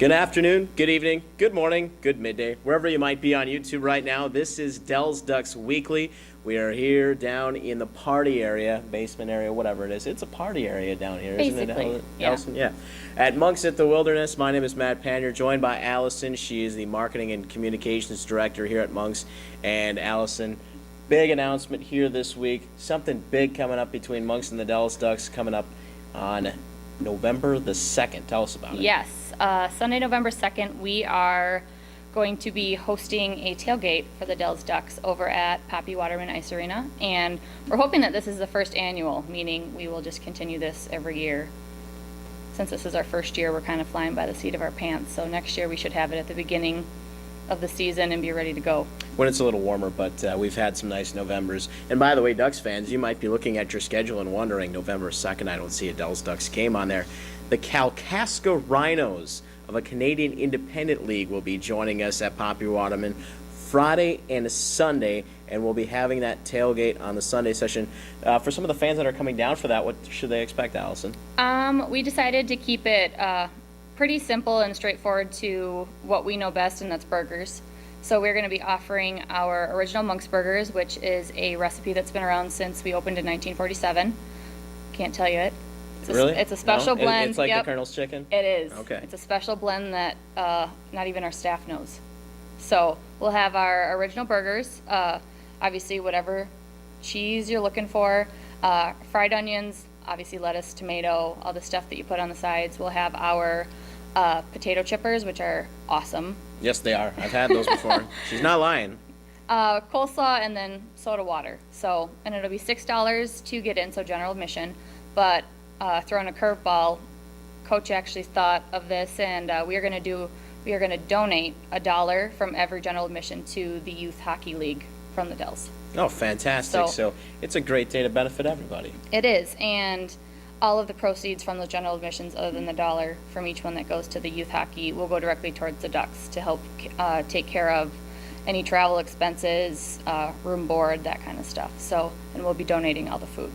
Good afternoon, good evening, good morning, good midday, wherever you might be on YouTube right now. This is Dell's Ducks Weekly. We are here down in the party area, basement area, whatever it is. It's a party area down here, isn't it, Allison? Yeah. At Monks at the Wilderness, my name is Matt Panier, joined by Allison. She is the Marketing and Communications Director here at Monks. And Allison, big announcement here this week. Something big coming up between Monks and the Dell's Ducks coming up on November the 2nd. Tell us about it. Yes, Sunday, November 2nd, we are going to be hosting a tailgate for the Dell's Ducks over at Poppy Waterman Ice Arena. And we're hoping that this is the first annual, meaning we will just continue this every year. Since this is our first year, we're kind of flying by the seat of our pants. So next year we should have it at the beginning of the season and be ready to go. When it's a little warmer, but we've had some nice Novembers. And by the way, Ducks fans, you might be looking at your schedule and wondering, November 2nd, I don't see a Dell's Ducks game on there. The Kalkaska Rhinos of a Canadian Independent League will be joining us at Poppy Waterman Friday and Sunday, and we'll be having that tailgate on the Sunday session. For some of the fans that are coming down for that, what should they expect, Allison? We decided to keep it pretty simple and straightforward to what we know best, and that's burgers. So we're going to be offering our original Monk's Burgers, which is a recipe that's been around since we opened in 1947. Can't tell you it. Really? It's a special No? blend. It's like Yep. the Colonel's chicken? It is. Okay. It's a special blend that not even our staff knows. So we'll have our original burgers, obviously whatever cheese you're looking for, fried onions, obviously lettuce, tomato, all the stuff that you put on the sides. We'll have our potato chippers, which are awesome. Yes, they are. I've had those before. She's not lying. Coleslaw, and then soda water. So, and it'll be $6 to get in, so general admission. But throwing a curveball, Coach actually thought of this, and we are going to donate $1 from every general admission to the Youth Hockey League from the Dells. Oh, fantastic. So it's a great day to benefit everybody. It is, and all of the proceeds from the general admissions, other than the $1 from each one that goes to the youth hockey, will go directly towards the Ducks to help take care of any travel expenses, room board, that kind of stuff. So, and we'll be donating all the food.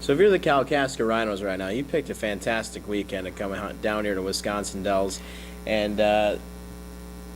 So if you're the Kalkaska Rhinos right now, you picked a fantastic weekend to come down here to Wisconsin Dells, and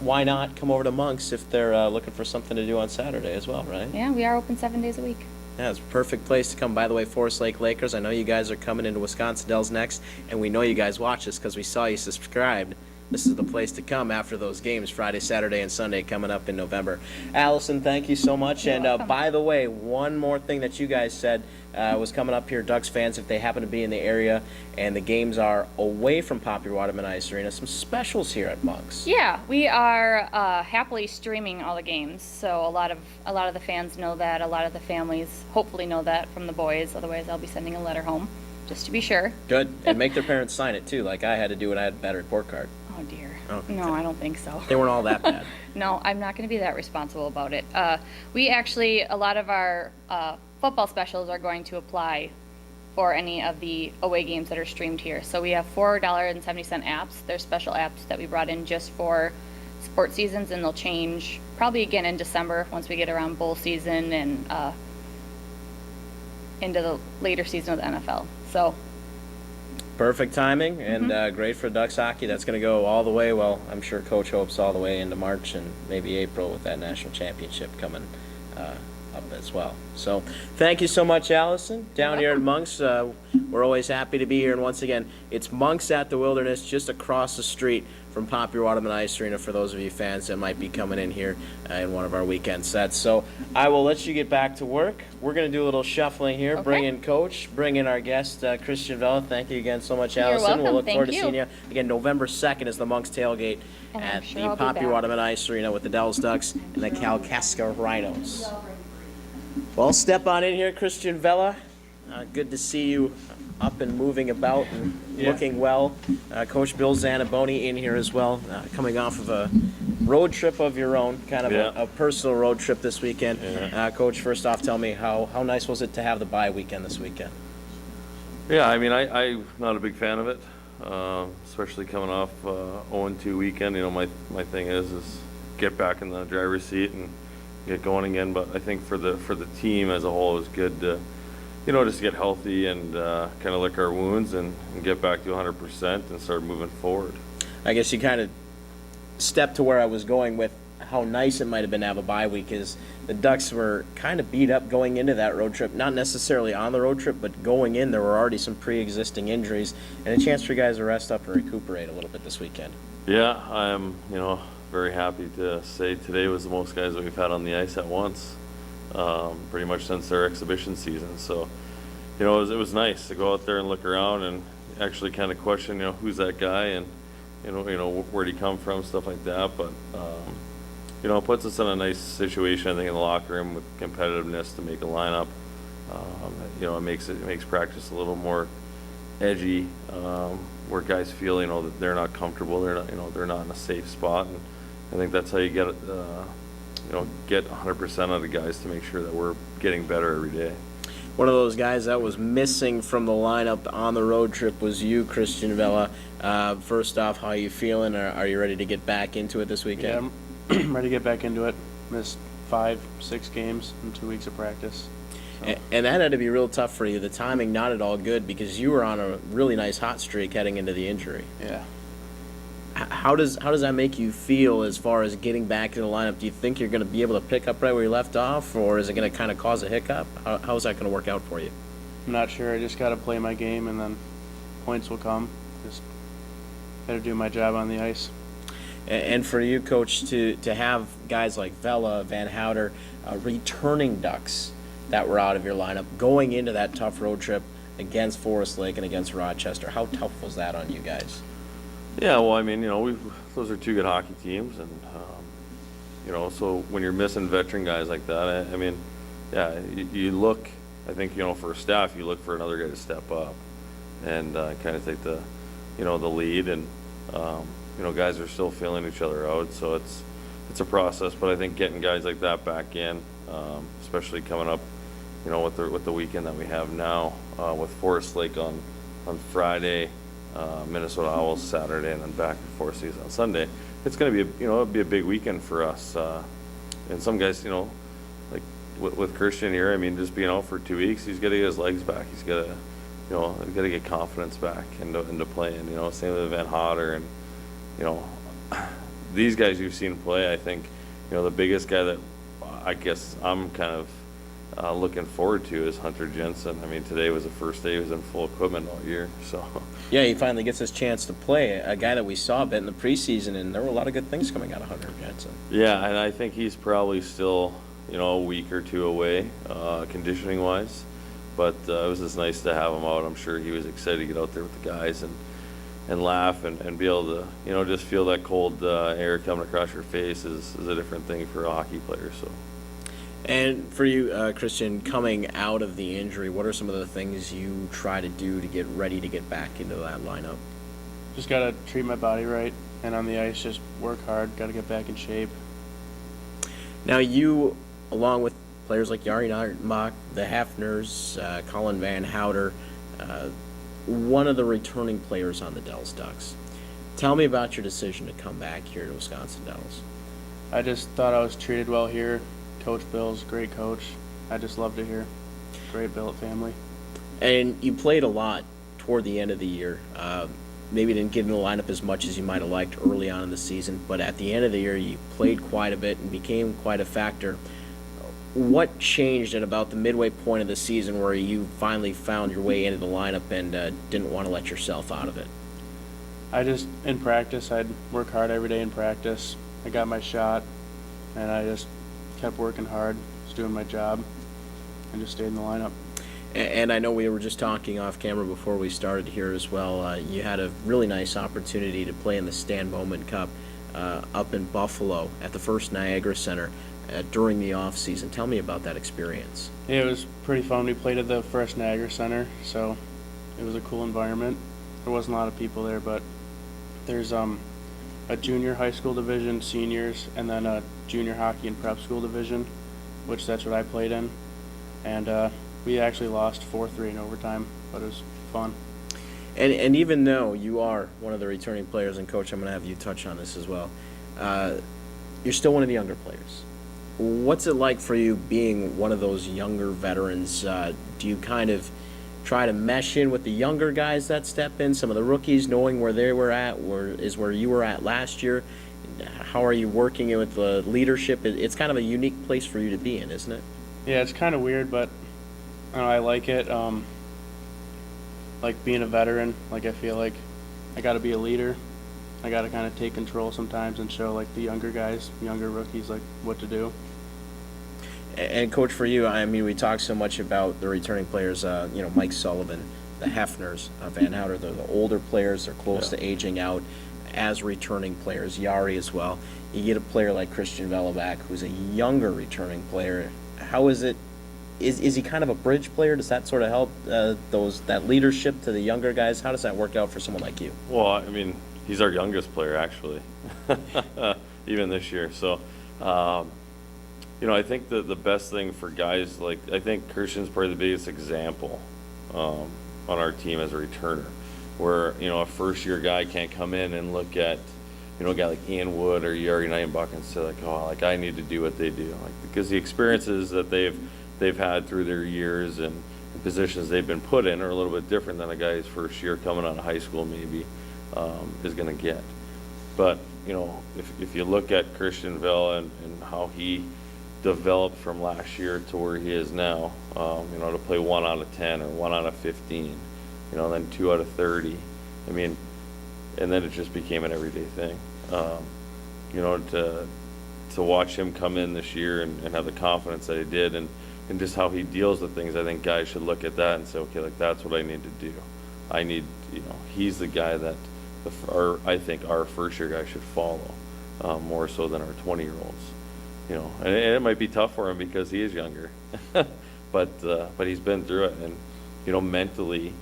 why not come over to Monks if they're looking for something to do on Saturday as well, right? Yeah, we are open 7 days a week. Yeah, it's a perfect place to come. By the way, Forest Lake Lakers, I know you guys are coming into Wisconsin Dells next, and we know you guys watch this because we saw you subscribed. This is the place to come after those games, Friday, Saturday, and Sunday coming up in November. Allison, thank you so much. You're and welcome. by the way, one more thing that you guys said was coming up here, Ducks fans, if they happen to be in the area and the games are away from Poppy Waterman Ice Arena, some specials here at Monks. Yeah, we are happily streaming all the games, so a lot of the fans know that. A lot of the families hopefully know that from the boys. Otherwise, I'll be sending a letter home just to be sure. Good, and make their parents sign it too, like I had to do when I had a bad report card. Oh dear. Oh, No, okay. I don't think so. They weren't all that bad. No, I'm not going to be that responsible about it. We actually, a lot of our football specials are going to apply for any of the away games that are streamed here. So we have $4.70 apps. They're special apps that we brought in just for sports seasons, and they'll change probably again in December once we get around bowl season and into the later season of the NFL. So Perfect timing, and great for Ducks hockey. That's going to go all the way, well, I'm sure Coach hopes all the way into March and maybe April with that national championship coming up as well. So thank you so much, Allison. Down here at Monks, we're always happy to be here. And once again, it's Monks at the Wilderness, just across the street from Poppy Waterman Ice Arena for those of you fans that might be coming in here in one of our weekend sets. So I will let you get back to work. We're going to do a little shuffling here. Okay. Bring in Coach, bring in our guest, Christian Vela. Thank you again so much, You're Allison. welcome. We'll look Thank forward to you. seeing you. Again, November 2nd is the Monks tailgate And I'm at sure the I'll be Poppy back. Waterman Ice Arena with the Dells Ducks and the Kalkaska Rhinos. Well, step on in here, Christian Vela. Good to see you up and moving about and looking well. Coach Bill Zanaboni in here as well, coming off of a road trip of your own, kind of a personal road trip this weekend. Coach, first off, tell me how nice was it to have the bye weekend this weekend? Yeah, I mean, I'm not a big fan of it, especially coming off 0-2 weekend. You know, my thing is get back in the driver's seat and get going again. But I think for the team as a whole, it was good to, you know, just get healthy and kind of lick our wounds and get back to 100% and start moving forward. I guess you kind of step to where I was going with how nice it might have been to have a bye week is the Ducks were kind of beat up going into that road trip, not necessarily on the road trip, but going in, there were already some pre-existing injuries and a chance for you guys to rest up and recuperate a little bit this weekend. Yeah, I'm, very happy to say today was the most guys that we've had on the ice at once, pretty much since their exhibition season. So, it was nice to go out there and look around and actually kind of question, who's that guy and, where'd he come from, stuff like that. But, it puts us in a nice situation, I think, in the locker room with competitiveness to make a lineup. It makes practice a little more edgy, where guys feel, that they're not comfortable, they're not in a safe spot. And I think that's how you get 100% of the guys to make sure that we're getting better every day. One of those guys that was missing from the lineup on the road trip was you, Christian Vela. First off, how are you feeling? Are you ready to get back into it this weekend? Yeah, I'm ready to get back into it. Missed 5-6 games in 2 weeks of practice. So. And that had to be real tough for you. The timing not at all good because you were on a really nice hot streak heading into the injury. Yeah. How does that make you feel as far as getting back in the lineup? Do you think you're going to be able to pick up right where you left off, or is it going to kind of cause a hiccup? How is that going to work out for you? I'm not sure. I just got to play my game, and then points will come. Just got to do my job on the ice. And for you, Coach, to have guys like Vela, Van Houter, returning Ducks that were out of your lineup, going into that tough road trip against Forest Lake and against Rochester, how tough was that on you guys? Yeah, well, I mean, those are two good hockey teams, and so when you're missing veteran guys like that, I mean, yeah, you look. I think for staff, you look for another guy to step up and kind of take the lead, and guys are still feeling each other out, so it's a process. But I think getting guys like that back in, especially coming up, with the weekend that we have now, with Forest Lake on Friday. Minnesota Owls Saturday, and then back to Four Seasons on Sunday. It's going to be it'll be a big weekend for us. And some guys, like with Christian here, I mean, just being out for 2 weeks, he's got to get his legs back. He's got to, he's got to get confidence back into playing. Same with Van Hotter, and these guys you've seen play. I think, the biggest guy that I guess I'm kind of looking forward to is Hunter Jensen. I mean, today was the first day he was in full equipment all year, so. Yeah, he finally gets his chance to play, a guy that we saw a bit in the preseason, and there were a lot of good things coming out of Hunter Jensen. Yeah, and I think he's probably still, a week or two away, conditioning-wise. But it was just nice to have him out. I'm sure he was excited to get out there with the guys and laugh and be able to, just feel that cold air coming across your face is a different thing for a hockey player, so. And for you, Christian, coming out of the injury, what are some of the things you try to do to get ready to get back into that lineup? Just got to treat my body right, and on the ice, just work hard. Got to get back in shape. Now you, along with players like Yari Nartmak, the Hefners, Colin Van Houter, one of the returning players on the Dells Ducks. Tell me about your decision to come back here to Wisconsin Dells. I just thought I was treated well here. Coach Bill's great coach. I just loved it here. Great billet family. And you played a lot toward the end of the year. Maybe didn't get in the lineup as much as you might have liked early on in the season, but at the end of the year you played quite a bit and became quite a factor. What changed at about the midway point of the season where you finally found your way into the lineup and didn't want to let yourself out of it? In practice, I'd work hard every day in practice. I got my shot, and I just kept working hard, was doing my job, and just stayed in the lineup. And I know we were just talking off camera before we started here as well. You had a really nice opportunity to play in the Stan Bowman Cup up in Buffalo at the First Niagara Center during the off season. Tell me about that experience. Yeah, it was pretty fun. We played at the First Niagara Center, so it was a cool environment. There wasn't a lot of people there, but there's a junior high school division, seniors, and then a junior hockey and prep school division, which that's what I played in. And we actually lost 4-3 in overtime, but it was fun. And even though you are one of the returning players, and Coach, I'm going to have you touch on this as well, you're still one of the younger players. What's it like for you being one of those younger veterans? Do you kind of try to mesh in with the younger guys that step in, some of the rookies, knowing where they were at, where you were at last year, How are you working with the leadership? It's kind of a unique place for you to be in, isn't it? Yeah, it's kind of weird, but I like it. Like being a veteran, like I feel like I got to be a leader. I got to kind of take control sometimes and show like the younger guys, younger rookies, like what to do. And coach, for you, I mean, we talk so much about the returning players. Mike Sullivan, the Hefners, Van Houter. They're the older players. They're close to aging out as returning players. Yari as well. You get a player like Christian Velleback, who's a younger returning player. How is it? Is he kind of a bridge player? Does that sort of help that leadership to the younger guys? How does that work out for someone like you? Well, I mean, he's our youngest player actually, even this year. So, I think the best thing for guys I think Christian's probably the biggest example on our team as a returner, where a first year guy can't come in and look at a guy like Ian Wood or Yari Nightenbach and say I need to do what they do, because the experiences that they've had through their years and the positions they've been put in are a little bit different than a guy's first year coming out of high school maybe is going to get. But if you look at Christian Vella and how he developed from last year to where he is now, to play 1 out of 10 or 1 out of 15, then 2 out of 30. I mean, and then it just became an everyday thing. To watch him come in this year and have the confidence that he did and just how he deals with things, I think guys should look at that and say, okay, that's what I need to do. I need, he's the guy that I think our first year guy should follow more so than our 20-year-olds. And it might be tough for him because he is younger, but he's been through it, and mentally,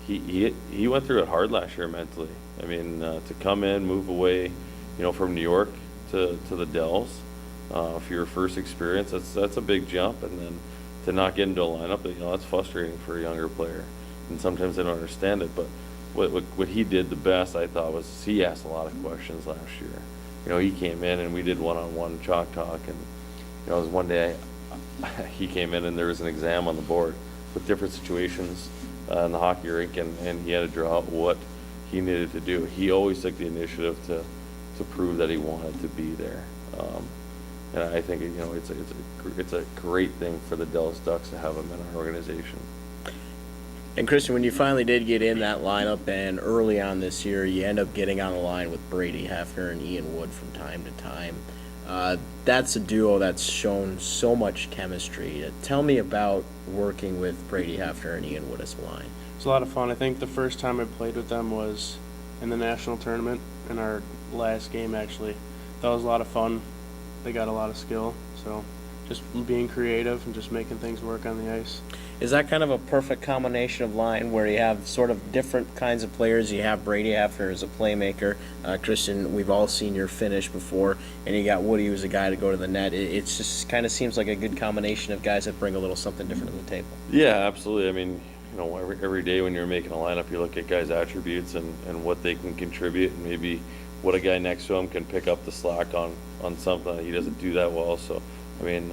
he went through it hard last year mentally. I mean, to come in, move away, from New York to the Dells, for your first experience, that's a big jump, and then to not get into a lineup, that's frustrating for a younger player, and sometimes they don't understand it. But what he did the best, I thought, was he asked a lot of questions last year. He came in and we did one-on-one chalk talk, and it was one day he came in and there was an exam on the board with different situations in the hockey rink, and he had to draw out what he needed to do. He always took the initiative to prove that he wanted to be there, and I think it's a great thing for the Dallas Ducks to have him in our organization. And Christian, when you finally did get in that lineup, and early on this year, you end up getting on the line with Brady Hefner and Ian Wood from time to time. That's a duo that's shown so much chemistry. Tell me about working with Brady Hefner and Ian Wood as a line. It's a lot of fun. I think the first time I played with them was in the national tournament in our last game, actually. That was a lot of fun. They got a lot of skill, so just being creative and just making things work on the ice. Is that kind of a perfect combination of line where you have sort of different kinds of players? You have Brady Hefner as a playmaker. Christian, we've all seen your finish before, and you got Woody, who's a guy to go to the net. It's just kind of seems like a good combination of guys that bring a little something different to the table. Yeah, absolutely. I mean, every day when you're making a lineup, you look at guys' attributes and what they can contribute, and maybe what a guy next to him can pick up the slack on something that he doesn't do that well. So, I mean,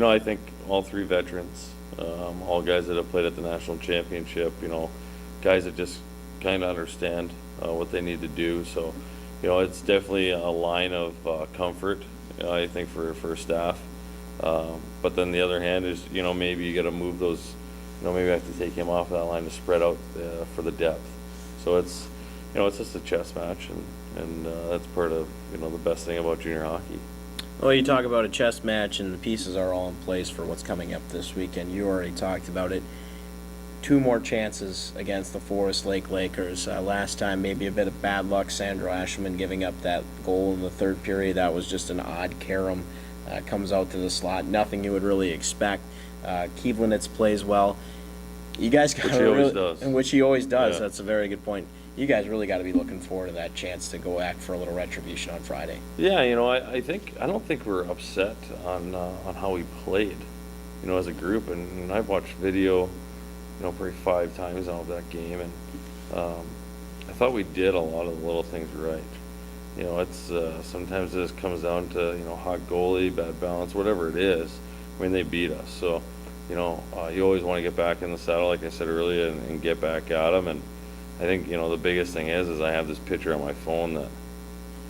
I think all three veterans, all guys that have played at the national championship, guys that just kind of understand what they need to do. So, it's definitely a line of comfort, I think, for staff. But then the other hand is, maybe you got to move those, maybe I have to take him off that line to spread out for the depth. So it's just a chess match, and that's part of, the best thing about junior hockey. Well, you talk about a chess match, and the pieces are all in place for what's coming up this weekend. You already talked about it. 2 more chances against the Forest Lake Lakers. Last time, maybe a bit of bad luck. Sandro Asherman giving up that goal in the third period. That was just an odd carom. Comes out to the slot. Nothing you would really expect. Kivlenitz plays well. You guys got Which he always does. And which he always does. Yeah. That's a very good point. You guys really got to be looking forward to that chance to go act for a little retribution on Friday. Yeah, I don't think we're upset on how we played, as a group. And I've watched video, probably 5 times out of that game, and I thought we did a lot of the little things right. It's sometimes this comes down to hot goalie, bad balance, whatever it is. I mean, they beat us, so you always want to get back in the saddle, like I said earlier, and get back at them. And I think the biggest thing is I have this picture on my phone that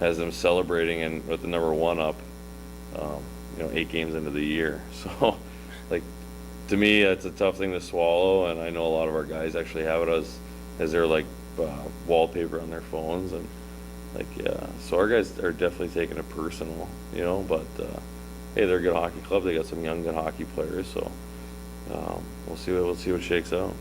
has them celebrating and with the number one up, 8 games into the year. So, like, to me, it's a tough thing to swallow, and I know a lot of our guys actually have it as their like wallpaper on their phones, and like, yeah. So our guys are definitely taking it personal, but hey, they're a good hockey club. They got some young good hockey players, so we'll see what shakes out.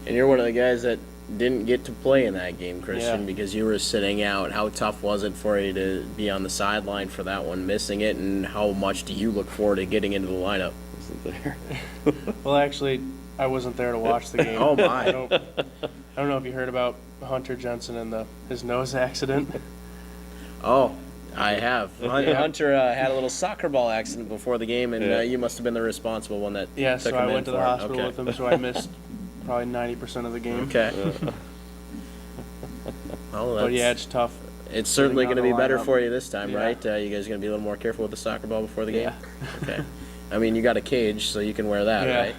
And you're one of the guys that didn't get to play in that game, Christian, Yeah. because you were sitting out. How tough was it for you to be on the sideline for that one, missing it, and how much do you look forward to getting into the lineup? Isn't there? Well, actually, I wasn't there to watch the game. Oh, my. I don't know if you heard about Hunter Jensen and his nose accident. Oh, I have. Hunter had a little soccer ball accident before the game, and Yeah. you must have been the responsible one that Yeah, took so him I in went to the for it. hospital Okay. with him, so I missed probably 90% of the game. Okay. Well, But yeah, that's, it's tough. it's certainly getting going to on be the better lineup. for you this time, Yeah. right? You guys going to be a little more careful with the soccer ball before the game? Yeah. Okay. I mean, you got a cage, so you can wear that, Yeah. right?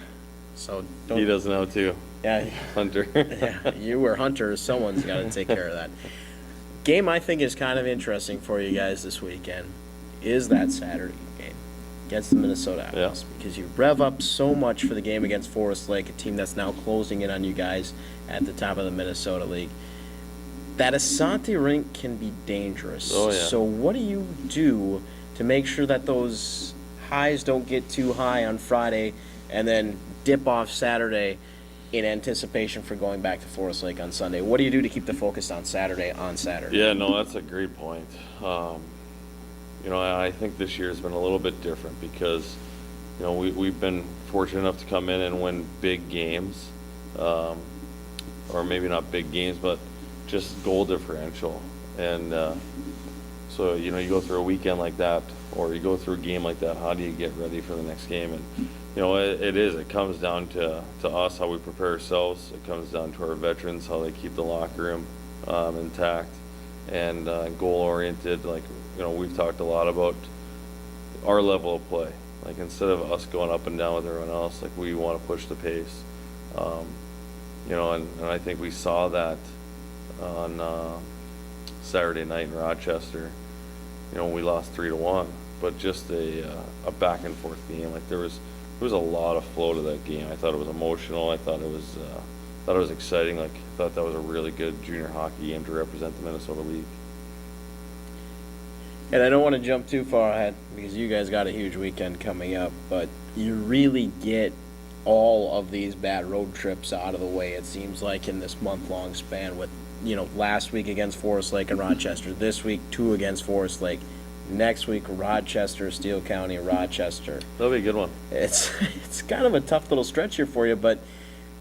So don't. He does now too, Yeah. Hunter. Yeah, you were Hunter. Someone's got to take care of that. Game I think is kind of interesting for you guys this weekend is that Saturday game against the Minnesota Owls, because you rev up so much for the game against Forest Lake, a team that's now closing in on you guys at the top of the Minnesota League. That Asante rink can be dangerous. Oh, yeah. So what do you do to make sure that those highs don't get too high on Friday and then dip off Saturday in anticipation for going back to Forest Lake on Sunday? What do you do to keep the focus on Saturday? Yeah, no, that's a great point. I think this year's been a little bit different because, we've been fortunate enough to come in and win big games, or maybe not big games, but just goal differential. And so, you go through a weekend like that, or you go through a game like that, how do you get ready for the next game? And, it comes down to us, how we prepare ourselves. It comes down to our veterans, how they keep the locker room intact and goal-oriented. Like, we've talked a lot about our level of play. Like, instead of us going up and down with everyone else, like, we want to push the pace. And I think we saw that on Saturday night in Rochester. We lost 3-1, but just a back and forth game. Like, there was a lot of flow to that game. I thought it was emotional. I thought it was exciting. Like, I thought that was a really good junior hockey game to represent the Minnesota League. And I don't want to jump too far ahead because you guys got a huge weekend coming up, but you really get all of these bad road trips out of the way, it seems like, in this month-long span with, last week against Forest Lake and Rochester, this week 2 against Forest Lake, next week Rochester, Steele County, Rochester. That'll be a good one. It's kind of a tough little stretch here for you, but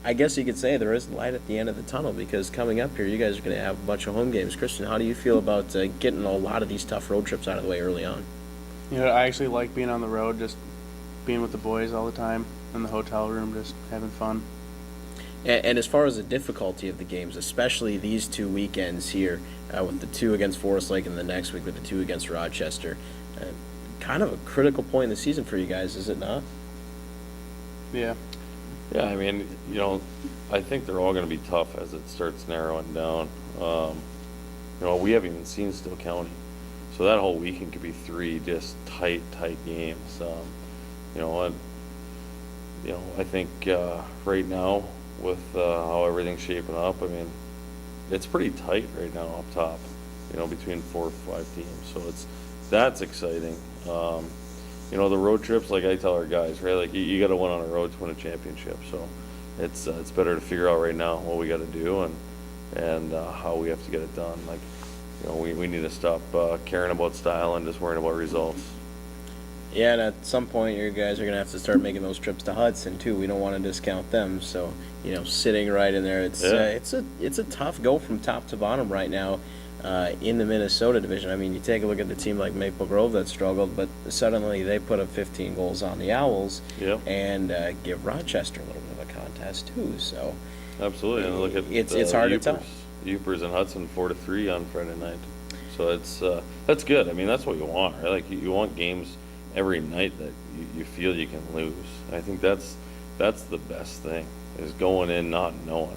I guess you could say there is light at the end of the tunnel because coming up here, you guys are going to have a bunch of home games. Christian, how do you feel about getting a lot of these tough road trips out of the way early on? I actually like being on the road, just being with the boys all the time in the hotel room, just having fun. And as far as the difficulty of the games, especially these 2 weekends here, with the 2 against Forest Lake and the next week with the 2 against Rochester, kind of a critical point in the season for you guys, is it not? Yeah. Yeah, I mean, I think they're all going to be tough as it starts narrowing down. We haven't even seen Steele County, so that whole weekend could be 3 just tight games. I think right now with how everything's shaping up, I mean, it's pretty tight right now up top. Between 4 or 5 teams, so that's exciting. The road trips, like I tell our guys, right? Like you got to win on a road to win a championship. So it's better to figure out right now what we got to do and how we have to get it done. Like, we need to stop caring about style and just worrying about results. Yeah, and at some point, you guys are going to have to start making those trips to Hudson, too. We don't want to discount them. So, sitting right in there, it's a tough go from top to bottom right now in the Minnesota division. I mean, you take a look at the team like Maple Grove that struggled, but suddenly they put up 15 goals on the Owls and give Rochester a little bit of a contest, too. So, absolutely. And look at it's hard to tell. Upers and Hudson 4-3 on Friday night. So that's good. I mean, that's what you want, right? Like you want games every night that you feel you can lose. I think that's the best thing, is going in not knowing.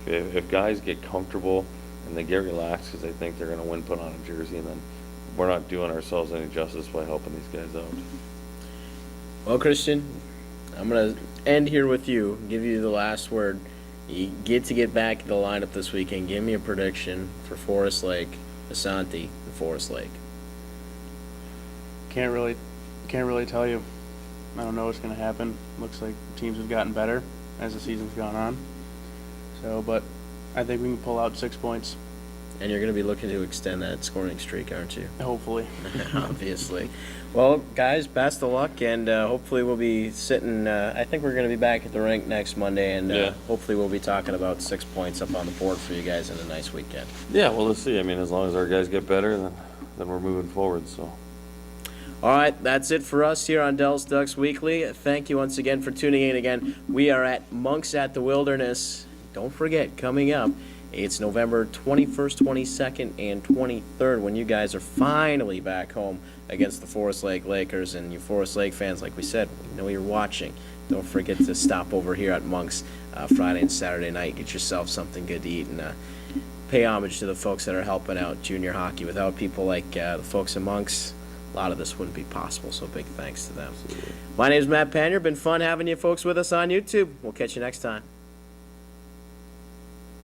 If guys get comfortable and they get relaxed because they think they're gonna win, put on a jersey, and then we're not doing ourselves any justice by helping these guys out. Well, Christian, I'm going to end here with you, give you the last word. You get back in the lineup this weekend. Give me a prediction for Forest Lake, Asante, and Forest Lake. Can't really tell you. I don't know what's going to happen. Looks like teams have gotten better as the season's gone on. So, but I think we can pull out 6 points, And you're going to be looking to extend that scoring streak, aren't you? hopefully. Obviously. Well, guys, best of luck, and hopefully we'll be sitting. I think we're going to be back at the rink next Monday, and Yeah. hopefully we'll be talking about 6 points up on the board for you guys in a nice weekend. Yeah, well, let's see. I mean, as long as our guys get better, then we're moving forward, so. All right, that's it for us here on Dell's Ducks Weekly. Thank you once again for tuning in. Again, we are at Monks at the Wilderness. Don't forget, coming up, it's November 21st, 22nd, and 23rd when you guys are finally back home against the Forest Lake Lakers. And you Forest Lake fans, like we said, we know you're watching. Don't forget to stop over here at Monks Friday and Saturday night. Get yourself something good to eat and pay homage to the folks that are helping out junior hockey. Without people like the folks at Monks, a lot of this wouldn't be possible, so big thanks to them. My name is Matt Panier. Been fun having you folks with us on YouTube. We'll catch you next time.